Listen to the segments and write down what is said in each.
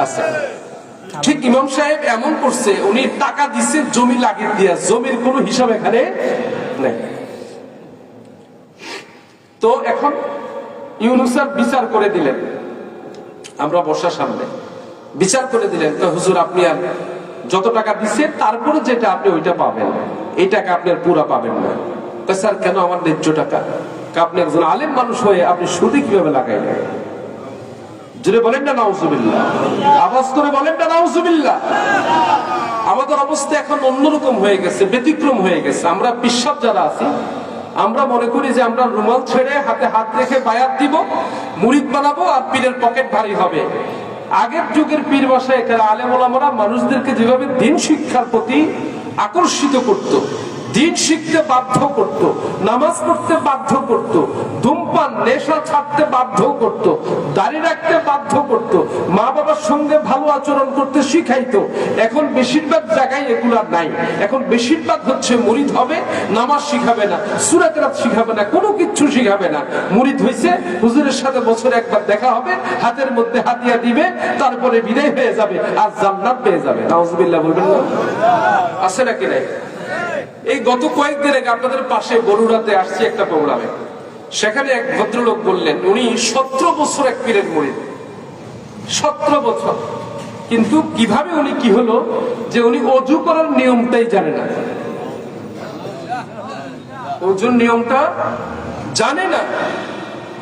আছে। ঠিক ইমাম সাহেব এমন করছে, উনি টাকা দিচ্ছে জমি লাগিয়ে দিয়া, জমির কোনো হিসাব এখানে নেই। তো এখন ইউনূস স্যার বিচার করে দিলেন, আমরা বসার সামনে বিচার করে দিলেন, তো হুজুর আপনি আর যত টাকা দিচ্ছেন তারপরে যেটা আপনি ওইটা পাবেন, এই টাকা আপনি আর পুরা পাবেন না। তো স্যার কেন, আমার ন্যায্য টাকা। আপনি একজন আলেম মানুষ হয়ে আপনি সুদে কিভাবে লাগাইলেন? জোরে বলেন না নাউজুবিল্লাহ, আওয়াজ করে বলেন না নাউজুবিল্লাহ। আমাদের অবস্থা এখন অন্যরকম হয়ে গেছে, ব্যতিক্রম হয়ে গেছে। আমরা বিশ্বাস যারা আছি, আমরা মনে করি যে আমরা রুমাল ছেড়ে হাতে হাত রেখে বায়াত দিব, মুরিদ বানাবো, আর পীরের পকেট ভারী হবে। আগের যুগের পীর বাসায় আলেম ওলামারা মানুষদেরকে যেভাবে দিন শিক্ষার প্রতি আকর্ষিত করত, দিন শিখতে বাধ্য করত, নামাজ পড়তে বাধ্য করত, ধূমপান নেশা ছাড়তে বাধ্য করত, দাড়ি রাখতে বাধ্য করত, মা বাবার সঙ্গে ভালো আচরণ করতে শিখাইতো। এখন বেশিরভাগ জায়গায় এগুলা নাই। এখন বেশিরভাগ হচ্ছে মুরিদ হবে, নামাজ শিখাবে না, সূরা কেরাত শিখাবে না, কোনো কিচ্ছু শিখাবে না। মুরিদ হইছে, হুজুরের সাথে বছরে একবার দেখা হবে, হাতের মধ্যে হাতিয়া দিবে, তারপরে বিদায় হয়ে যাবে, আর জান্নাত পেয়ে যাবে। নাউজুবিল্লাহ বলবেন না? আছে নাকি নাই? এই গত কয়েকদিন আগে আপনাদের পাশে বরুড়াতে আসছে একটা প্রোগ্রামে, সেখানে এক ভদ্রলোক বললেন উনি 17 বছর এক পীরের মুরিদ, 17 বছর। কিন্তু কিভাবে উনি কি হলো যে উনি ওযু করার নিয়মটাই জানে না, ওযুর নিয়মটা জানে না।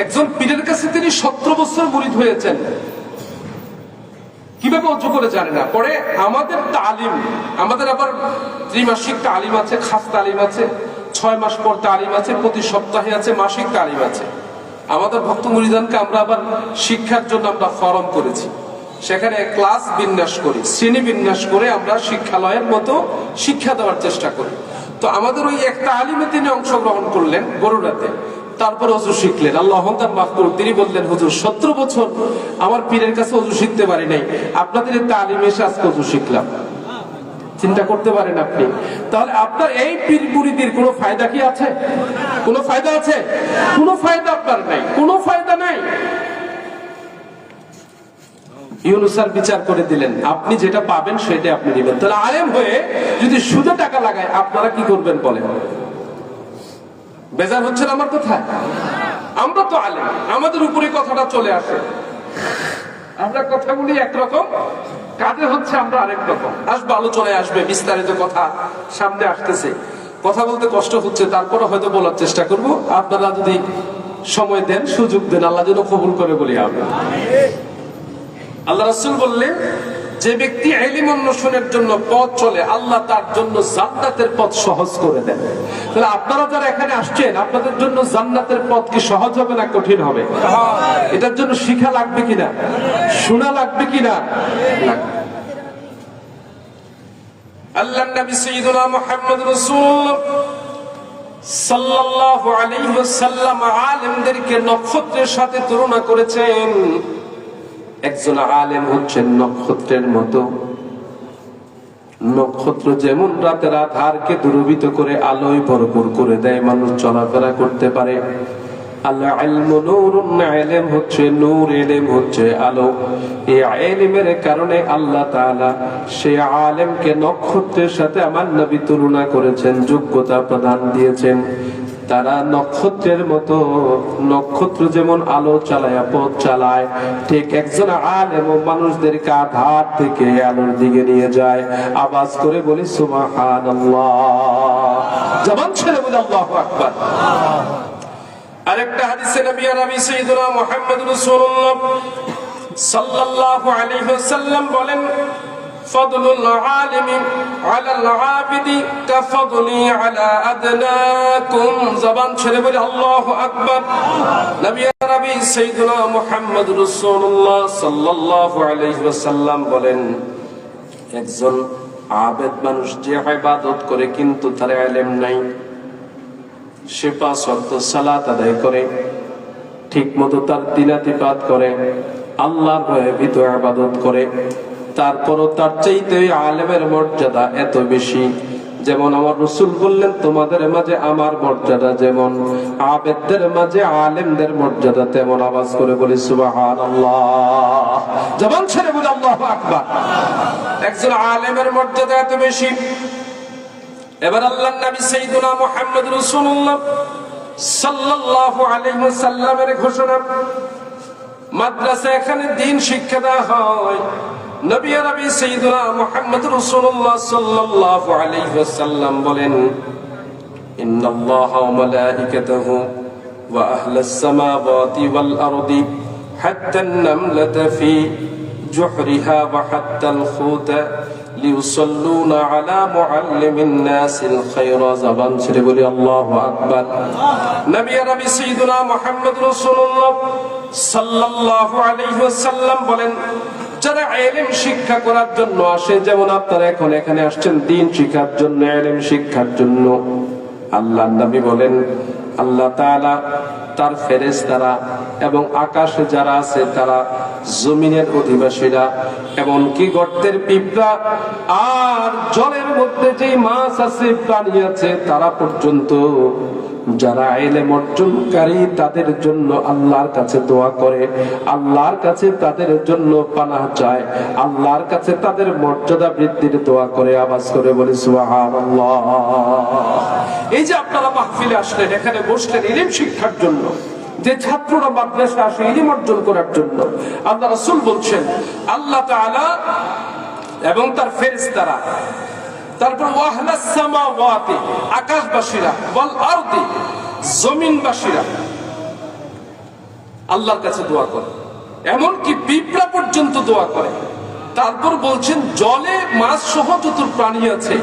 একজন পীরের কাছে তিনি 17 বছর মুরিদ হয়েছেন, কিভাবে ওযু করে জানে না। পরে আমাদের তালিম, আমাদের আবার ত্রিমাসিক তালিম আছে, খাস তালিম আছে, 6 মাস পর তালিম আছে, প্রতি সপ্তাহে আছে, মাসিক তালিম আছে। আমাদের ভক্ত মুরিদানকে আমরা আবার শিক্ষার জন্য আমরা ফরম করেছি, সেখানে ক্লাস বিন্যাস করি, শ্রেণী বিন্যাস করে আমরা শিক্ষালয়ের মতো শিক্ষা দেওয়ার চেষ্টা করি। তো আমাদের ওই এক তালিমে তিনি অংশগ্রহণ করলেন বরুড়াতে, তারপর ওযু শিখলেন। আল্লাহ তাআলা মাফ করুন, তিনি বললেন হুজুর 17 বছর আমার পীরের কাছে ওযু শিখতে পারি নাই, আপনাদের তালিমে এসে আজকে ওযু শিখলাম। চিন্তা করতে পারেন আপনি? তাহলে আপনার এই পীর মুরিদের কোনো ফায়দা কি আছে? কোনো ফায়দা আছে? কোনো ফায়দা আপনার নাই, কোনো ফায়দা নাই। ইউনূস স্যার বিচার করে দিলেন, আপনি যেটা পাবেন সেটা আপনি দিবেন। তাহলে আলেম হয়ে যদি সুদে টাকা লাগায় আপনারা কি করবেন বলেন? বেজার হচ্ছেন আমার কথায়? আমরা তো আলেম, আমাদের উপরে কথাটা চলে আসে। আমরা কথাগুলি একরকম, কাজে হচ্ছে আমরা আরেক রকম। আসবে, আলোচনায় আসবে, বিস্তারিত কথা সামনে আসতেছে। কথা বলতে কষ্ট হচ্ছে, তারপরে হয়তো বলার চেষ্টা করব। আপনারা যদি সময় দেন, সুযোগ দেন, আল্লাহ যেন কবুল করে বলি আমি। আল্লাহ রাসূল বললেন, যে ব্যক্তি ইলম অন্বেষণের জন্য পথ চলে, আল্লাহ তার জন্য জান্নাতের পথ সহজ করে দেন। তাহলে আপনারা যারা এখানে আসছেন, আপনাদের জন্য জান্নাতের পথ কি সহজ হবে না কঠিন হবে? এটার জন্য শিক্ষা লাগবে কিনা, শোনা লাগবে কিনা? আল্লাহর নবী সাইয়্যিদুনা মুহাম্মদ রাসূলুল্লাহ সাল্লাল্লাহু আলাইহি ওয়াসাল্লাম আলেমদেরকে নক্ষত্রের সাথে তুলনা করেছেন। একজন আলেম হচ্ছেন নক্ষত্রের মতো। নক্ষত্র যেমন রাতের আধারকে দূরীভূত করে আলোয় ভরপুর করে দেয়, মানুষ চলাফেরা করতে পারে। আল্লাহ ইলমু নূরুন, ইলম হচ্ছে নূর, ইলম হচ্ছে আলো। এই ইলমের কারণে আল্লাহ তাআলা সেই আলেমকে নক্ষত্রের সাথে আমার নবী তুলনা করেছেন, যোগ্যতা প্রদান দিয়েছেন। তারা নক্ষত্রের মতো, নক্ষত্র যেমন আলো চালায় পথ চালায়, ঠিক একজন আলেম মানুষদেরকে আধার থেকে আলোর দিকে নিয়ে যায়। আওয়াজ করে বলি সুবহানাল্লাহ, জবান ছেড়ে বলি আল্লাহু আকবার। আরেকটা হাদিসে নবী সাইয়্যিদুনা মুহাম্মদ রাসূলুল্লাহ সাল্লাল্লাহু আলাইহি ওয়াসাল্লাম বলেন, ফাদলুল আলিমি আলাল আবিদি কাফাদলি আলা আদনাকুম। জবান ছেড়ে বলি আল্লাহু আকবার। নবী সাইয়্যিদুনা মুহাম্মদ রাসূলুল্লাহ সাল্লাল্লাহু আলাইহি ওয়াসাল্লাম বলেন, একজন আবেদ মানুষ যে ইবাদত করে কিন্তু তার ইলম নাই, সে 5 ওয়াক্ত সালাত আদায় করে, ঠিক মতো তার দিনাতিপাত করে, আল্লাহর ভয়ে ভীত ইবাদত করে, তারপরও তার চাইতে আলেমের মর্যাদা এত বেশি যেমন আমার রাসূল বললেন তোমাদের মাঝে আমার মর্যাদা যেমন, আবেদদের মাঝে আলেমদের মর্যাদা তেমন। আওয়াজ করে বলি সুবহানাল্লাহ, জবান ছেড়ে বলি আল্লাহু আকবার। একজন আলেমের মর্যাদা এত বেশি। এবার আল্লাহর নবী সাইয়্যিদুনা মুহাম্মদ রাসূলুল্লাহ সাল্লাল্লাহু আলাইহি ওয়াসাল্লামের ঘোষণা, মাদ্রাসা এখানে দ্বীন শিক্ষা দেওয়া হয়। নবী আরবি সাইয়্যিদুনা মুহাম্মদ রাসূলুল্লাহ সাল্লাল্লাহু আলাইহি ওয়াসাল্লাম বলেন, ইন্নাল্লাহা ওয়া মালাইকাতাহু ওয়া আহলাস সামাওয়াতি ওয়াল আরদি হাত্তা আন-নামলাতা ফি জুহরিহা ওয়া হাত্তাল খুতা লিউসাল্লুনা আলা মুআল্লিমিন নাসিল খায়রা। জবান ছেড়ে বলি আল্লাহু আকবার। নবী আরবি সাইয়্যিদুনা মুহাম্মদ রাসূলুল্লাহ সাল্লাল্লাহু আলাইহি ওয়াসাল্লাম বলেন, যারা ইলম শিক্ষা করার জন্য আসে, যেমন আপনারা এখন এখানে আসছেন দ্বীন শিক্ষার জন্য, ইলম শিক্ষার জন্য, আল্লাহর নবী বলেন আল্লাহ তাআলা তার ফেরেশতারা এবং আকাশে যারা আছে তারা, জমিনের অধিবাসীরা, এমনকি গর্তের পিঁপড়া আর জলের মধ্যে যে মাছ আছে, প্রাণী আছে, তারা পর্যন্ত যারা ইলম অর্জনকারী তাদের জন্য আল্লাহর কাছে দোয়া করে, আল্লাহর কাছে তাদের জন্য পানাহ চায়, আল্লাহর কাছে তাদের মর্যাদা বৃদ্ধির দোয়া করে। আওয়াজ করে বলি সুবহানাল্লাহ। এই যে আপনারা মাহফিলে আসলেন, এখানে বসলেন ইলম শিক্ষার জন্য, যে ছাত্ররা মাদ্রাসা আসে ইলম অর্জন করার জন্য, আল্লাহ রাসূল বলছেন আল্লাহ তাআলা এবং তার ফেরেশতারা, তারপর ওয়াহলাস সামাওয়াতি আকাশবাসীরা, ওয়াল আরদি জমিনবাসীরা আল্লাহর কাছে দোয়া করে, এমনকি পিঁপড়া পর্যন্ত দোয়া করে। তারপর বলছেন জলে মাছ সহ যত প্রাণী আছে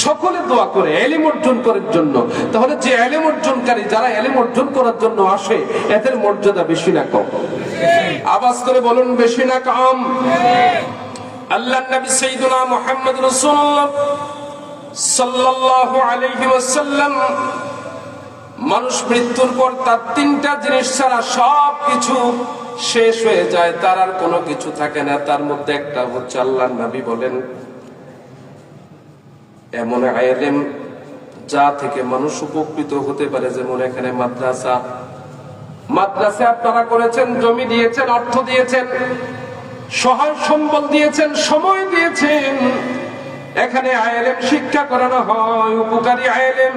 সকলে দোয়া করে ইলম অর্জন করার জন্য। তাহলে যে ইলম অর্জনকারী, যারা ইলম অর্জন করার জন্য আসে, এদের মর্যাদা বেশি না কম? আওয়াজ করে বলুন বেশি না কম? আল্লাহর নবী সাইয়্যিদুনা মুহাম্মদ রাসূলুল্লাহ সাল্লাল্লাহু আলাইহি ওয়াসাল্লাম, মানুষ মৃত্যুর পর তার তিনটা জিনিস ছাড়া সবকিছু শেষ হয়ে যায়, তার আর কোনো কিছু থাকে না। তার মধ্যে একটা হচ্ছে, আল্লাহর নবী বলেন, এমন ইলম যা থেকে মানুষ উপকৃত হতে পারে। যেমন এখানে মাদ্রাসা, মাদ্রাসা আপনারা করেছেন, জমি দিয়েছেন, অর্থ দিয়েছেন, সহায় সম্বল দিয়েছেন, সময় দিয়েছেন, এখানে ইলম শিক্ষা করানো হয়, উপকারী ইলম,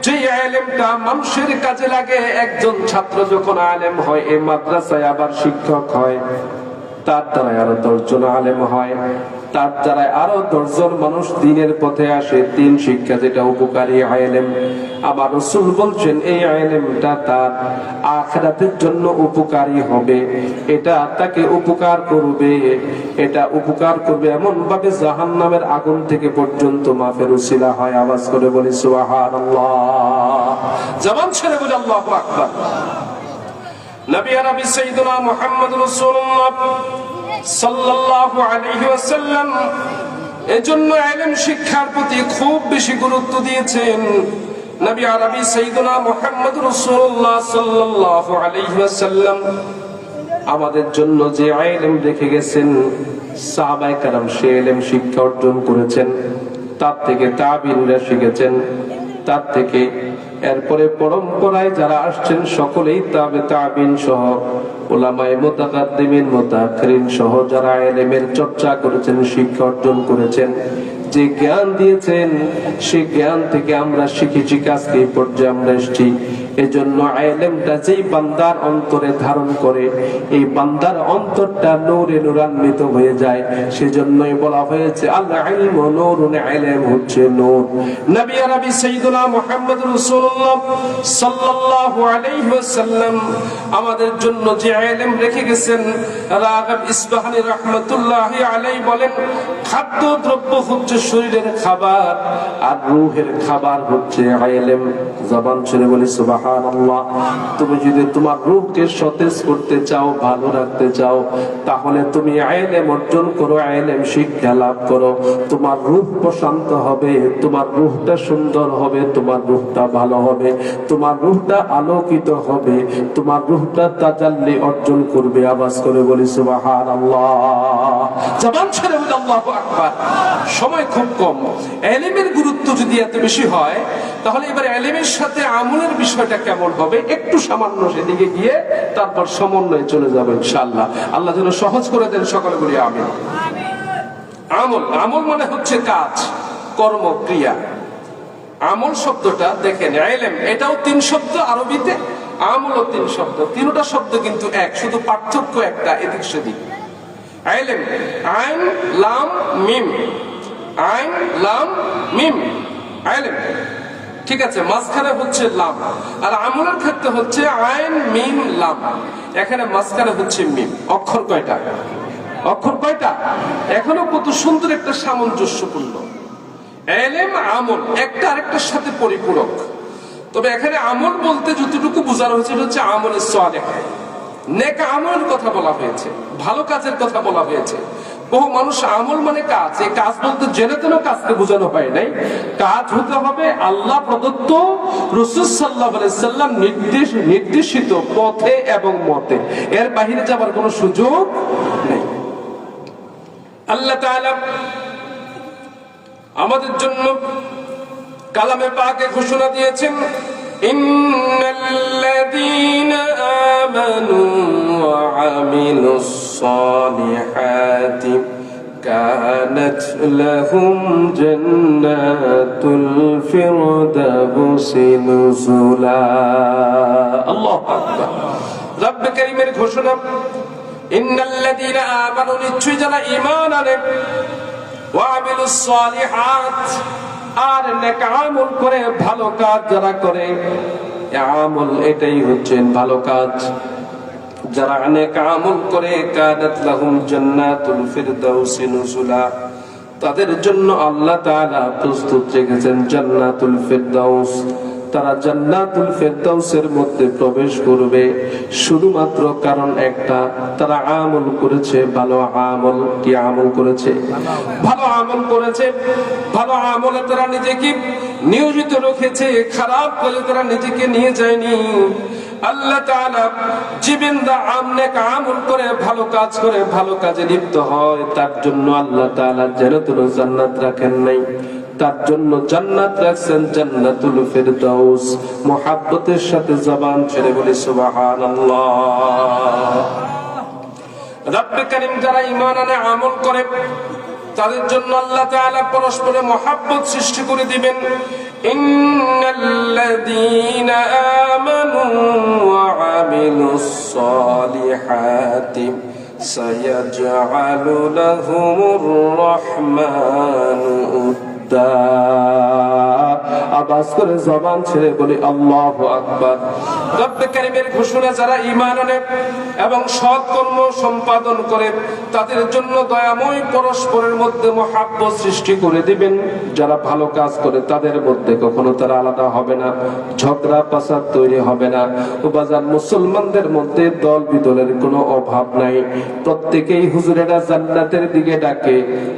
যে ইলমটা মানুষের কাজে লাগে। একজন ছাত্র যখন আলেম হয়, এই মাদ্রাসায় আবার শিক্ষক হয়, তার দ্বারা আরো 10 জন আলেম হয়, তার দ্বারা আরো 10 জন মানুষ দ্বীনের পথে আসে। দ্বীন শিক্ষা যেটা উপকারী ইলম, আমার রাসূল বলছেন এই ইলমটা তার আখিরাতের জন্য উপকারী হবে, এটা তাকে উপকার করবে, এটা উপকার করবে এমন ভাবে জাহান্নামের আগুন থেকে পর্যন্ত মাফের উসিলা হয়। আওয়াজ করে বলি সুবহানাল্লাহ, জবান ছেড়ে বলি আল্লাহু আকবার। নবী আরবি সাইয়্যিদুনা মুহাম্মদ রাসূলুল্লাহ সাল্লাল্লাহু আলাইহি ওয়াসাল্লাম এজন্য ইলম শিক্ষার প্রতি খুব বেশি গুরুত্ব দিয়েছেন। নবী আরবি সাইয়্যিদুনা মুহাম্মদ রাসূলুল্লাহ সাল্লাল্লাহু আলাইহি ওয়াসাল্লাম আমাদের জন্য যে ইলম রেখে গেছেন, সাহাবায়ে কেরাম সে ইলম শিক্ষা অর্জন করেছেন, তার থেকে তাবিঈনরা শিখেছেন, তার থেকে এরপরে পরম্পরায় যারা আসছেন সকলেই তাবিঈন সহ উলামায়ে মুতাকাদ্দিমিন মুতাআখিরিন সহ যারা ইলমের চর্চা করেছেন, শিক্ষা অর্জন করেছেন, যে জ্ঞান দিয়েছেন, সেই জ্ঞান থেকে আমরা শিখেছি, আজকে এই পর্যায়ে আমরা এসেছি। এজন্য ইলমটা যেই বান্দার অন্তরে ধারণ করে, এই বান্দার অন্তরটা নূরে নূরান্বিত হয়ে যায়। সেজন্যই বলা হয়েছে আল ইলমু নূরুন, ইলম হচ্ছে নূর। নবী আরবি সাইয়্যিদুনা মুহাম্মদ রাসূলুল্লাহ সাল্লাল্লাহু আলাইহি ওয়াসাল্লাম আমাদের জন্য যে ইলম রেখে গেছেন, রাগব ইসবাহানী রাহমাতুল্লাহি আলাইহি বলেন, খাদ্য দ্রব্য হচ্ছে শরীরের খাবার, আর রূহের খাবার হচ্ছে ইলম। জবান ছেড়ে বলি সুবহানাল্লাহ। তুমি যদি তোমার রূহকে সতেজ করতে চাও, ভালো রাখতে চাও, তাহলে তুমি ইলম অর্জন করো, ইলম শিক্ষা লাভ করো। তোমার রূহ প্রশান্ত হবে, তোমার রূহটা সুন্দর হবে, তোমার রূহটা ভালো হবে, তোমার রূহটা আলোকিত হবে, তোমার রূহটা তাজাল্লি অর্জন করবে। আওয়াজ করে বলি সুবহানাল্লাহ, জবান ছেড়ে বলি আল্লাহু আকবার। সময় খুব কম। ইলমের গুরুত্ব যদি এত বেশি হয়, তাহলে এবার ইলমের সাথে আমলের বিষয়টা কেমন হবে, একটু সামান্য সেদিকে গিয়ে তারপর সমন্বয়ে চলে যাবে ইনশাআল্লাহ। আল্লাহ যেন সহজ করে দেন, সকলে বলি আমিন। আমল, আমল মানে হচ্ছে কাজ, কর্ম, ক্রিয়া। আমল শব্দটা দেখেন, ইলম এটাও 3 শব্দ আরবিতে, আমলও 3 শব্দ, তিনটা শব্দ কিন্তু এক, শুধু পার্থক্য একটা, এদিক সেদিক। ইলম, আইন লাম মিম, আইন লাম মিম, ইলম, ঠিক আছে, মাঝখানে হচ্ছে লাম। আর আমলের ক্ষেত্রে হচ্ছে আইন মিম লাম, এখানে মাঝখানে হচ্ছে মিম। অক্ষর কয়টা? অক্ষর কয়টা? এখনো কত সুন্দর একটা সামঞ্জস্যপূর্ণ। ইলম আমল একটা আরেকটার সাথে পরিপূরক। তবে এখানে আমল বলতে যতটুকু বোঝানো হয়েছে হচ্ছে আমলে সালেহ, নেক আমলের কথা বলা হয়েছে, ভালো কাজের কথা বলা হয়েছে। বহু মানুষ আমল মানে কাজ, এই কাজ বলতে জেনে তেন কাজকে বোঝানো হয় নাই। কাজ হতে হবে আল্লাহ প্রদত্ত, রাসূল সাল্লাল্লাহু আলাইহি সাল্লাম নির্দেশিত পথে এবং মতে, এর বাইরে যাবার কোনো সুযোগ নেই। আল্লাহ তাআলা আমাদের জন্য কালামে পাকে ঘোষণা দিয়েছেন, ইন্নাল্লাযীনা আমানু ওয়া আমিলুস সালিহাতি কানাত লাহুম জান্নাতুল ফিরদাউসি নুজুলা। আল্লাহু আকবার। রব্বে কারীমের ঘোষণা, ইন্নাল্লাযীনা আমানু, নিশ্চয়ই যারা ঈমান আনে, ওয়া আমিলুস সালিহাত, আর নেক আমল করে, ভালো কাজ যারা করে, আমল এটাই হচ্ছে ভালো কাজ। যারা নেক আমল করে, কানাত লাহুম জান্নাতুল ফিরদাউসি নুজুলা, তাদের জন্য আল্লাহ তাআলা প্রস্তুত রেখেছেন জান্নাতুল ফিরদাউস। তারা জান্নাতুল ফিরদাউসের মধ্যে প্রবেশ করবে শুধুমাত্র কারণ একটা, তারা আমল করেছে ভালো আমল। কি আমল করেছে? ভালো আমল করেছে। ভালো আমলে তারা নিজেকে নিয়োজিত রেখেছে, খারাপ করে তারা নিজেকে নিয়ে যায়নি। আল্লাহ তাআলা জীবনদা নেক আমল করে, ভালো কাজ করে, ভালো কাজে লিপ্ত হয়, তার জন্য আল্লাহ তাআলা জান্নাত রাখেন নাই, তার জন্য জান্নাত রাখছেন জান্নাতুল ফিরদাউস। মুহাব্বতের সাথে জবান ছেড়ে বলি সুবহানাল্লাহ। রব্বে কারীম যারা ঈমান আনে, আমল করে, তাদের জন্য আল্লাহ তাআলা পরস্পরে মুহাব্বত সৃষ্টি করে দিবেন। ইন্নাল্লাযীনা আমানু ওয়া আমিলুস সালিহাতি সায়াজআলু লাহুমুর রাহমানু উদ্দা। আওয়াজ করে জবান ছেড়ে বলি আল্লাহু আকবার। রব্বে কারীমের ঘোষণা, যারা ঈমান আনে এবং সৎ কর্ম সম্পাদন করে, তাদের জন্য দয়াময় পরস্পরের মধ্যে মহাব্বত সৃষ্টি করে দিবেন। যারা ভালো কাজ করে, তাদের মধ্যে কখনো তারা আলাদা হবে না, ঝগড়া ফাসাদ তৈরি হবে না। ও বাজার মুসলমানদের মধ্যে দল বিদলের কোনো অভাব নাই। প্রত্যেকেই হুজুরেরা জান্নাতের দিকে ডাকে,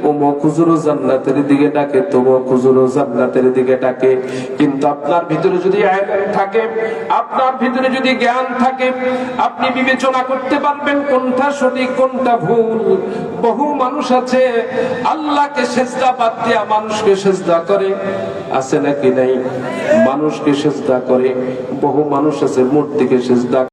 অমুক হুজুরও জান্নাতের দিকে ডাকে, তমুক হুজুরও জান্নাতের দিকে ডাকে। কিন্তু আপনার ভিতরে যদি ইলম থাকে, আপনার ভিতরে যদি জ্ঞান থাকে, আপনি বিবেচনা করতে পারবেন কোনটা সঠিক কোনটা ভুল। বহু মানুষ আছে আল্লাহকে সিজদা বাদ দিয়া মানুষকে সিজদা করে, আছে নাকি নাই? মানুষকে সিজদা করে। বহু মানুষ আছে মূর্তিকে সিজদা